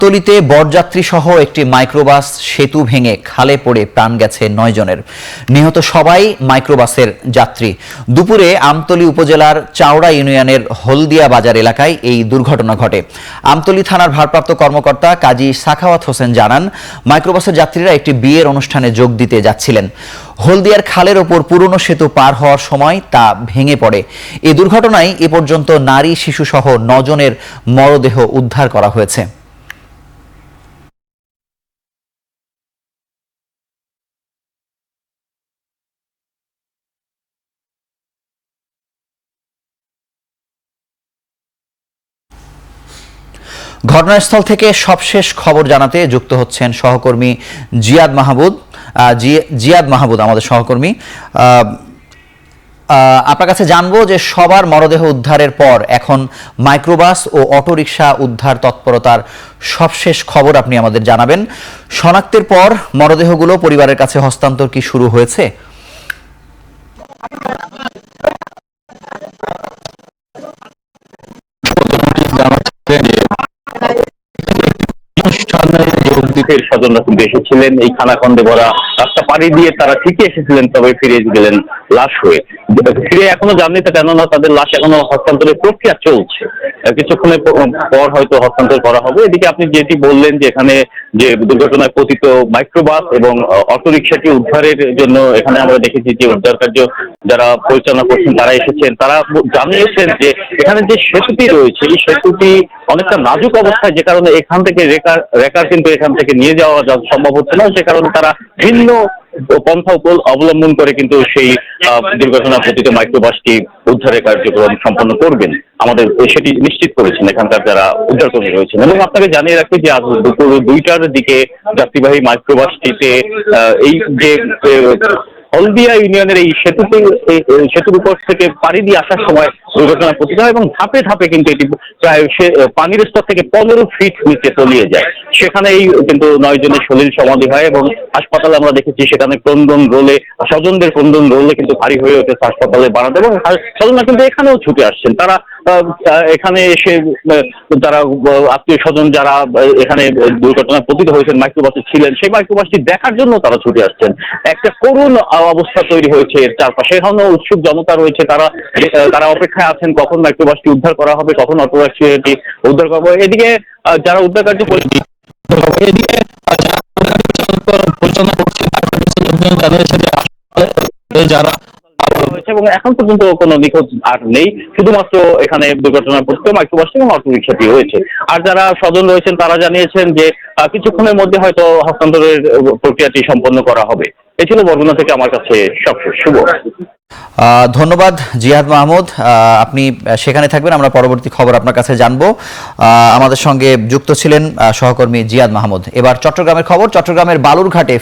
তলিতে বরযাত্রী সহ একটি মাইক্রোবাস সেতু ভেঙে খালে পড়ে প্রাণ গেছে ৯ জনের। নিহত সবাই মাইক্রোবাসের যাত্রী। দুপুরে আমতলী উপজেলার চাওড়া ইউনিয়নের হলদিয়া বাজার এলাকায় এই দুর্ঘটনা ঘটে। আমতলী থানার ভারপ্রাপ্ত কর্মকর্তা কাজী সাখাওয়াত হোসেন জানান, মাইক্রোবাসের যাত্রীরা একটি বিয়ের অনুষ্ঠানে যোগ দিতে যাচ্ছিলেন। হলদিয়ার খালের ওপর পুরনো সেতু পার হওয়ার সময় তা ভেঙে পড়ে। এই দুর্ঘটনায় এ পর্যন্ত নারী, শিশুসহ ৯ জনের মরদেহ উদ্ধার করা হয়েছে। ঘটনাস্থল থেকে সবশেষ খবর জানাতে যুক্ত হচ্ছেন সহকর্মী জিয়াদ মাহবুদ আমাদের সহকর্মী। আপনার কাছে জানবো যে সবার মরদেহ উদ্ধারের পর এখন মাইক্রোবাস ও অটোরিকশা উদ্ধার তৎপরতার সবশেষ খবর আপনি আমাদের জানাবেন। শনাক্তের পর মরদেহগুলো পরিবারের কাছে হস্তান্তর কি শুরু হয়েছে? স্বজনরা কিন্তু এসেছিলেন এই খানাখন্দে ভরা রাস্তা পাড়ি দিয়ে, তারা ঠিকই এসেছিলেন, তবে ফিরে গেলেন লাশ হয়ে। ফিরে এখনো জাননি তা কেননা তাদের লাশ এখনো হস্তান্তরের প্রক্রিয়া চলছে, কিছুক্ষণের পর হয়তো হস্তান্তর করা হবে। এদিকে আপনি যেটি বললেন যে এখানে যে দুর্ঘটনায় পতিত মাইক্রোবাস এবং অটোরিকশাটি উদ্ধারের জন্য এখানে আমরা দেখেছি যে উদ্ধার কার্য যারা পরিচালনা করছেন তারা এসেছেন। তারা জানিয়েছেন যে এখানে যে সেতুটি রয়েছে এই সেতুটি অনেকটা নাজুক অবস্থায়, যে কারণে এখান থেকে রেকার কিন্তু এখান থেকে নিয়ে যাওয়া সম্ভব হচ্ছে না। সে কারণে তারা ভিন্ন পন্থা অবলম্বন করে কিন্তু সেই দুর্ঘটনা পতিত মাইক্রোবাসটি উদ্ধারের কার্যক্রম সম্পন্ন করবেন। আমাদের সেটি নিশ্চিত করেছেন এখানকার যারা উদ্ধারকর্মী রয়েছেন। এবং আপনাকে জানিয়ে রাখি যে আজ দুপুর 2টার দিকে যাত্রীবাহী মাইক্রোবাসটিতে এই যে হলদিয়া ইউনিয়নের এই সেতুর উপর থেকে পাড়ি দিয়ে আসার সময় দুর্ঘটনা পতিত হয় এবং ধাপে ধাপে কিন্তু এটি প্রায় পানির স্তর থেকে 15 ফিট নিচে তলিয়ে যায়। সেখানেই কিন্তু 9 জনের সলিল সমাধি হয় এবং হাসপাতালে আমরা দেখেছি সেখানে ক্রন্দন রোলে, স্বজনদের ক্রন্দন রোলে কিন্তু ভারী হয়ে ওঠে হাসপাতালে বানাতে, এবং স্বজনরা কিন্তু এখানেও ছুটে আসছেন। তারা এখানে এসে তারা আত্মীয় স্বজন যারা এখানে দুর্ঘটনায় পতিত হয়েছেন মাইক্রোবাসে ছিলেন, সেই মাইক্রোবাসটি দেখার জন্য তারা ছুটে আসছেন। একটা করুণ অবস্থা তৈরি হয়েছে এর চারপাশে, এখনো উৎসুক জনতা রয়েছে। তারা অপেক্ষায় আছেন কখন মাইক্রোবাসটি উদ্ধার করা হবে, কখন অটোরিকশাটি উদ্ধার করা হবে। এদিকে যারা উদ্ধার কার্য পরিচালনা করছে যারা এবং এখন পর্যন্ত কোনো নিখোঁজ আর নেই, শুধুমাত্র এখানে দুর্ঘটনার পতিত মাইক্রোবাসটি এবং অটোরিকশাটি হয়েছে। আর যারা স্বজন রয়েছেন তারা জানিয়েছেন যে কিছুক্ষণের মধ্যে হয়তো হস্তান্তরের প্রক্রিয়াটি সম্পন্ন করা হবে। এ ছিল বরগুনা থেকে আমার কাছে সবশেষ। শুভ। ধন্যবাদ জিয়াদ মাহমুদ, আপনি সেখানে থাকবেন, আমরা পরবর্তী খবর আপনার কাছে জানবো। আমাদের সঙ্গে যুক্ত ছিলেন সহকর্মী জিয়াদ মাহমুদ। এবার চট্টগ্রামের খবর। চট্টগ্রামের বালুরঘাটে